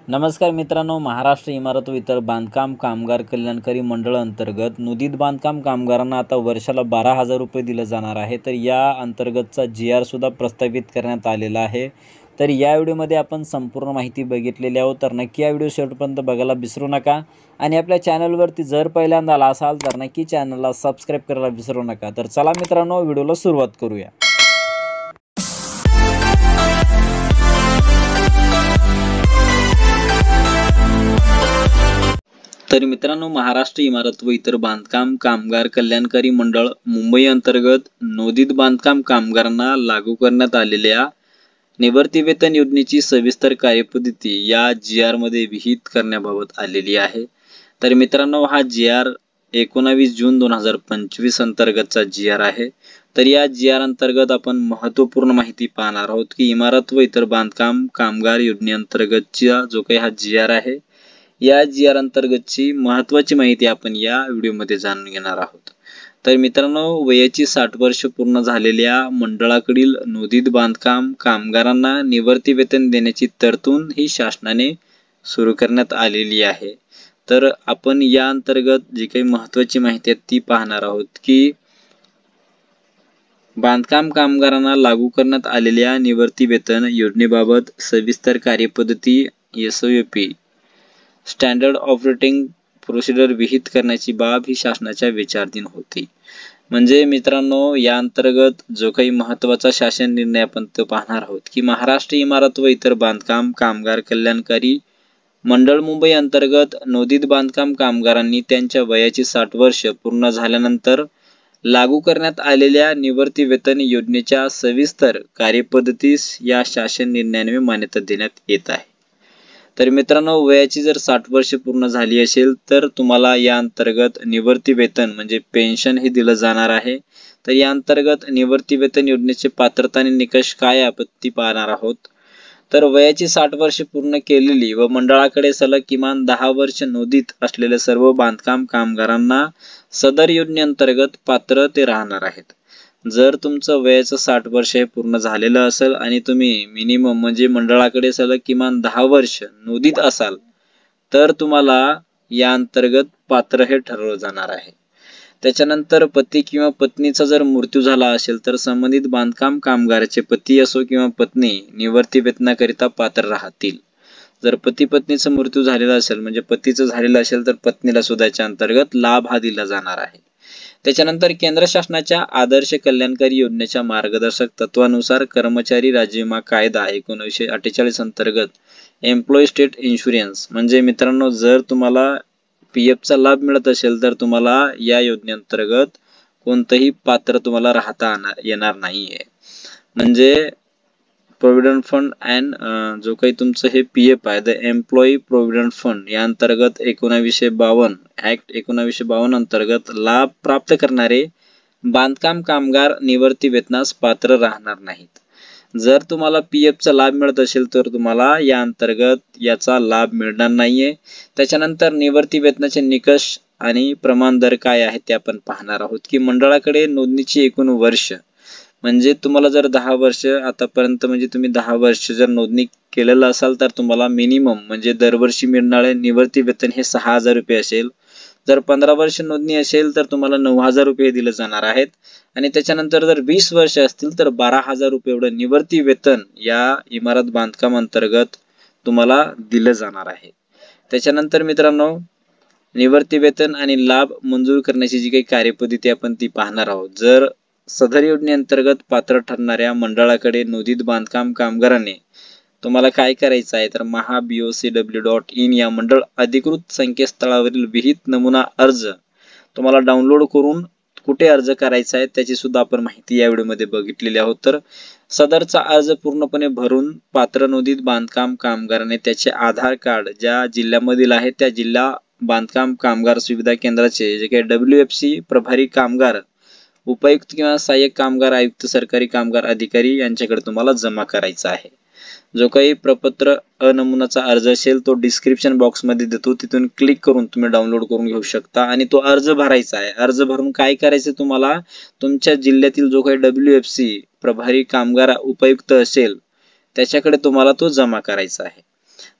नमस्कार मित्रांनो, महाराष्ट्र इमारत व इतर बांधकाम कामगार कल्याणकारी मंडळ अंतर्गत नोंदीत बांधकाम कामगारांना आता वर्षाला 12,000 रुपये दिले जाणार आहे। तर या अंतर्गतचा GR सुद्धा प्रस्तावित करण्यात आलेला आहे। तर या व्हिडिओमध्ये आपण संपूर्ण माहिती बघितलेली आहोत। तर नक्की या व्हिडिओ शेवटपर्यंत बघायला विसरू नका आणि आपल्या चॅनलवरती जर पहिल्यांदा आला असाल तर नक्की चॅनलला सबस्क्राईब करायला विसरू नका। तर चला मित्रांनो, व्हिडिओला सुरुवात करूया। तर मित्रांनो, महाराष्ट्र इमारत व इतर बांधकाम कामगार कल्याणकारी मंडळ मुंबई अंतर्गत नोंदीत बांधकाम कामगारांना लागू करण्यात आलेल्या निवर्ती वेतन योजनेची सविस्तर कार्यपद्धती या GR मध्ये विहित करण्याबाबत आलेली आहे। तर मित्रांनो, हा GR 19 जून 2025 अंतर्गतचा GR आहे। तर या GR अंतर्गत आपण महत्त्वपूर्ण माहिती पाहणार आहोत की इमारत व इतर बांधकाम कामगार योजनेअंतर्गतचा जो काही हा GR आहे, या GR अंतर्गतची महत्त्वाची माहिती आपण या व्हिडिओमध्ये जाणून घेणार आहोत। तर मित्रांनो, वयाची 60 वर्ष पूर्ण झालेल्या मंडळाकडील नोंदीत बांधकाम कामगारांना निवर्ती वेतन देण्याची तरतूद ही शासनाने सुरू करण्यात आलेली आहे। तर आपण या अंतर्गत जी काही महत्त्वाची माहिती आहे ती पाहणार आहोत की बांधकाम कामगारांना लागू करण्यात आलेल्या निवर्ती वेतन योजनेबाबत सविस्तर कार्यपद्धती SOP स्टँडर्ड ऑपरेटिंग प्रोसिजर विहित करण्याची बाब ही शासनाच्या विचाराधीन होती। म्हणजे मित्रांनो, या अंतर्गत जो काही महत्त्वाचा शासन निर्णय आपण तो पाहणार आहोत की महाराष्ट्र इमारत व इतर बांधकाम कामगार कल्याणकारी मंडळ मुंबई अंतर्गत नोंदीत बांधकाम कामगारांनी त्यांच्या वयाची 60 वर्ष पूर्ण झाल्यानंतर लागू करण्यात आलेल्या निवर्ती वेतन योजनेच्या सविस्तर कार्यपद्धतीस या शासन निर्णयाने मान्यता देण्यात येत आहे। तर मित्रांनो, वयाची जर 60 वर्ष पूर्ण झाली असेल तर तुम्हाला या अंतर्गत निवर्ती वेतन म्हणजे पेन्शन हे दिलं जाणार आहे। तर या अंतर्गत निवर्ती वेतन योजनेचे पात्रता आणि निकष काय आपण ती पाहणार आहोत। तर वयाची 60 वर्ष पूर्ण केलेली व मंडळाकडे सलग किमान 10 वर्ष नोंदीत असलेल्या सर्व बांधकाम कामगारांना सदर योजनेअंतर्गत पात्र ते राहणार आहेत। जर तुमचं वयाचं 60 वर्ष हे पूर्ण झालेलं असेल आणि तुम्ही मिनिमम म्हणजे मंडळाकडे सलग किमान 10 वर्ष नोंदीत असाल तर तुम्हाला या अंतर्गत पात्र हे ठरवलं जाणार आहे। त्याच्यानंतर पती किंवा पत्नीचा जर मृत्यू झाला असेल तर संबंधित बांधकाम कामगाराचे पती असो किंवा पत्नी निवर्ती वेतनाकरिता पात्र राहतील। जर पती पत्नीचा मृत्यू झालेला असेल म्हणजे पतीचं झालेलं असेल तर पत्नीला सुद्धा याच्या अंतर्गत लाभ हा दिला जाणार आहे। त्याच्यानंतर केंद्र शासनाच्या आदर्श कल्याणकारी योजनेच्या मार्गदर्शक तत्वानुसार कर्मचारी राज्य विमा कायदा 1948 अंतर्गत एम्प्लॉई स्टेट इन्शुरन्स म्हणजे मित्रांनो, जर तुम्हाला PF चा लाभ मिळत असेल तर तुम्हाला या योजनेअंतर्गत कोणतंही पात्र तुम्हाला राहता येणार नाहीये। म्हणजे प्रोव्हिडंट फंड अँड जो काही तुमचं हे PF आहे द एम्प्लॉई प्रोव्हिडंट फंड या अंतर्गत 1952 ऍक्ट 1952 अंतर्गत लाभ प्राप्त करणारे बांधकाम कामगार निवर्ती वेतनास पात्र राहणार नाहीत। जर तुम्हाला PF चा लाभ मिळत असेल तर तुम्हाला या अंतर्गत याचा लाभ मिळणार नाहीये। त्याच्यानंतर निवर्ती वेतनाचे निकष आणि प्रमाण दर काय आहे ते आपण पाहणार आहोत की मंडळाकडे नोंदणीची एकूण वर्ष म्हणजे तुम्हाला जर 10 वर्ष आतापर्यंत म्हणजे तुम्ही 10 वर्ष जर नोंदणी केलेलं असाल तर तुम्हाला मिनिमम म्हणजे दरवर्षी मिळणारे निवर्ती वेतन हे 6,000 रुपये असेल। जर 15 वर्ष नोंदणी असेल तर तुम्हाला 9,000 रुपये दिले जाणार आहेत आणि त्याच्यानंतर जर 20 वर्ष असतील तर 12,000 रुपये एवढं निवर्ती वेतन या इमारत बांधकाम अंतर्गत तुम्हाला दिलं जाणार आहे। त्याच्यानंतर मित्रांनो, निवर्ती वेतन आणि लाभ मंजूर करण्याची जी काही कार्यपद्धती आपण ती पाहणार आहोत। जर सदर योजनेअंतर्गत पात्र ठरणाऱ्या मंडळाकडे नोंदीत बांधकाम कामगारांनी तुम्हाला काय करायचं आहे तर mahabocw.in या मंडळ अधिकृत संकेतस्थळावरील विहित नमुना अर्ज तुम्हाला डाउनलोड करून कुठे अर्ज करायचा आहे त्याची सुद्धा आपण माहिती या व्हिडिओमध्ये बघितलेली आहोत। तर सदरचा अर्ज पूर्णपणे भरून पात्र नोंदीत बांधकाम कामगारांनी त्याचे आधार कार्ड ज्या जिल्ह्यामधील आहे त्या जिल्हा बांधकाम कामगार सुविधा केंद्राचे जे काही WFC प्रभारी कामगार उपायुक्त किंवा सहाय्यक कामगार आयुक्त सरकारी कामगार अधिकारी यांच्याकडे तुम्हाला जमा करायचा आहे। जो काही प्रपत्र नमुनाचा अर्ज असेल तो डिस्क्रिप्शन बॉक्स मध्ये देतो, तिथून क्लिक करून तुम्ही डाउनलोड करून घेऊ शकता आणि तो अर्ज भरायचा आहे। अर्ज भरून काय करायचं तुम्हाला तुमच्या जिल्ह्यातील जो काही WFC प्रभारी कामगार उपायुक्त असेल त्याच्याकडे तुम्हाला तो जमा करायचा आहे।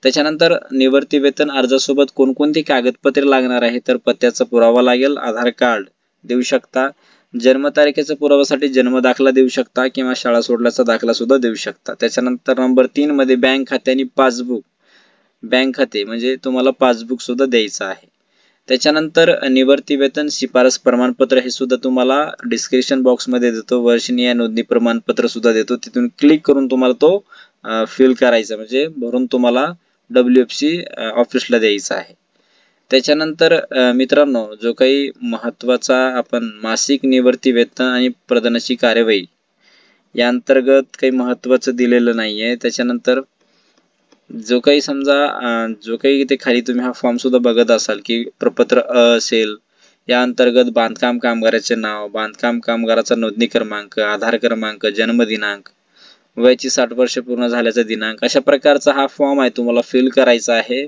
त्याच्यानंतर निवृत्ती वेतन अर्जासोबत कोणकोणती कागदपत्रे लागणार आहे, तर पत्त्याचा पुरावा लागेल, आधार कार्ड देऊ शकता, जन्मतारखेच्या पुराव्यासाठी जन्म दाखला देऊ शकता किंवा शाळा सोडल्याचा दाखला सुद्धा देऊ शकता. त्याच्यानंतर नंबर 3 मध्ये बँक खात्याने पासबुक, बँक खाते म्हणजे तुम्हाला पासबुक सुद्धा द्यायचं आहे. त्याच्यानंतर निवृत्ती वेतन शिफारस प्रमाणपत्र हे सुद्धा तुम्हाला डिस्क्रिप्शन बॉक्स मध्ये देतो, वर्षीय नोंदणी प्रमाणपत्र सुद्धा देतो, तिथून क्लिक करून तुम्हाला तो फिल करायचा म्हणजे भरून तुम्हाला WFC ऑफिसला द्यायचा आहे. त्याच्यानंतर मित्रांनो, जो काही महत्वाचा आपण मासिक निवृत्ती वेतन आणि प्रदानाची कार्यवाही या अंतर्गत काही महत्वाचं दिलेलं नाहीये. त्याच्यानंतर जो काही समजा जो काही इथे खाली तुम्ही हा फॉर्म सुद्धा बघत असाल की प्रपत्र असेल, या अंतर्गत बांधकाम कामगाराचे नाव, बांधकाम कामगाराचा नोंदणी क्रमांक, आधार क्रमांक, जन्म दिनांक, वयाची 60 वर्ष पूर्ण झाल्याचा दिनांक, अशा प्रकारचा हा फॉर्म आहे, तुम्हाला फिल करायचा आहे.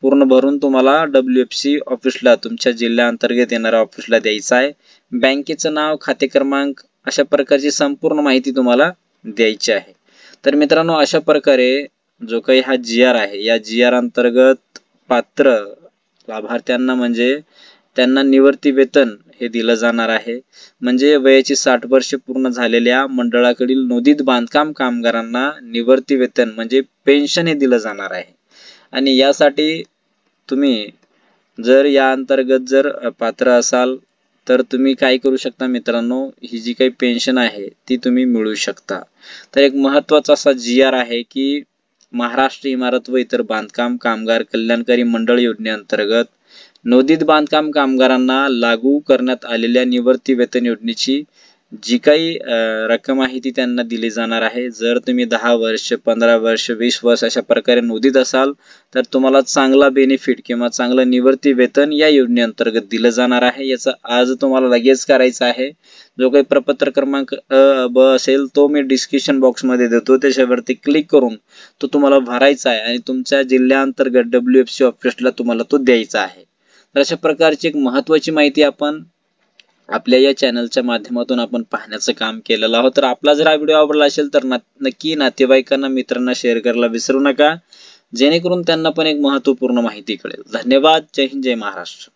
पूर्ण भरून तुम्हाला WFC ऑफिसला, तुमच्या जिल्ह्या अंतर्गत येणाऱ्या ऑफिसला द्यायचा आहे. बँकेचं नाव, खाते क्रमांक, अशा प्रकारची संपूर्ण माहिती तुम्हाला द्यायची आहे. तर मित्रांनो, अशा प्रकारे जो काही हा GR आहे, या GR अंतर्गत पात्र लाभार्थ्यांना म्हणजे त्यांना निवृत्ती वेतन हे दिलं जाणार आहे. म्हणजे वयाची 60 वर्ष पूर्ण झालेल्या मंडळाकडील नोंदित बांधकाम कामगारांना निवृत्ती वेतन म्हणजे पेन्शन हे दिलं जाणार आहे. आणि यासाठी तुम्ही जर या अंतर्गत जर पात्र असाल तर तुम्ही काय करू शकता मित्रांनो, ही जी काही पेन्शन आहे ती तुम्ही मिळवू शकता. तर एक महत्वाचा असा GR आहे की महाराष्ट्र इमारत व इतर बांधकाम कामगार कल्याणकारी मंडळ योजनेअंतर्गत नोंदित बांधकाम कामगारांना लागू करण्यात आलेल्या निवृत्ती वेतन योजनेची जी काही रक्कम आहे ती त्यांना दिली जाणार आहे. जर तुम्ही 10 वर्ष, 15 वर्ष, 20 वर्ष अशा प्रकारे नोंदित असाल तर तुम्हाला चांगला बेनिफिट किंवा चांगलं निवृत्ती वेतन या योजनेअंतर्गत दिलं जाणार आहे. याचा आज तुम्हाला लगेच करायचा आहे. जो काही प्रपत्र क्रमांक ब असेल तो मी डिस्क्रिप्शन बॉक्स मध्ये देतो, त्याच्यावरती क्लिक करून तो तुम्हाला भरायचा आहे आणि तुमच्या जिल्ह्याअंतर्गत WFC ऑफिसला तुम्हाला तो द्यायचा आहे. तर अशा प्रकारची एक महत्वाची माहिती आपण आपल्या या चॅनलच्या माध्यमातून आपण पाहण्याचं काम केलेलं आहोत. तर आपला जर हा व्हिडिओ आवडला असेल तर नक्की नातेवाईकांना, मित्रांना शेअर करायला विसरू नका, जेणेकरून त्यांना पण एक महत्त्वपूर्ण माहिती कळेल. धन्यवाद. जय हिंद, जय महाराष्ट्र.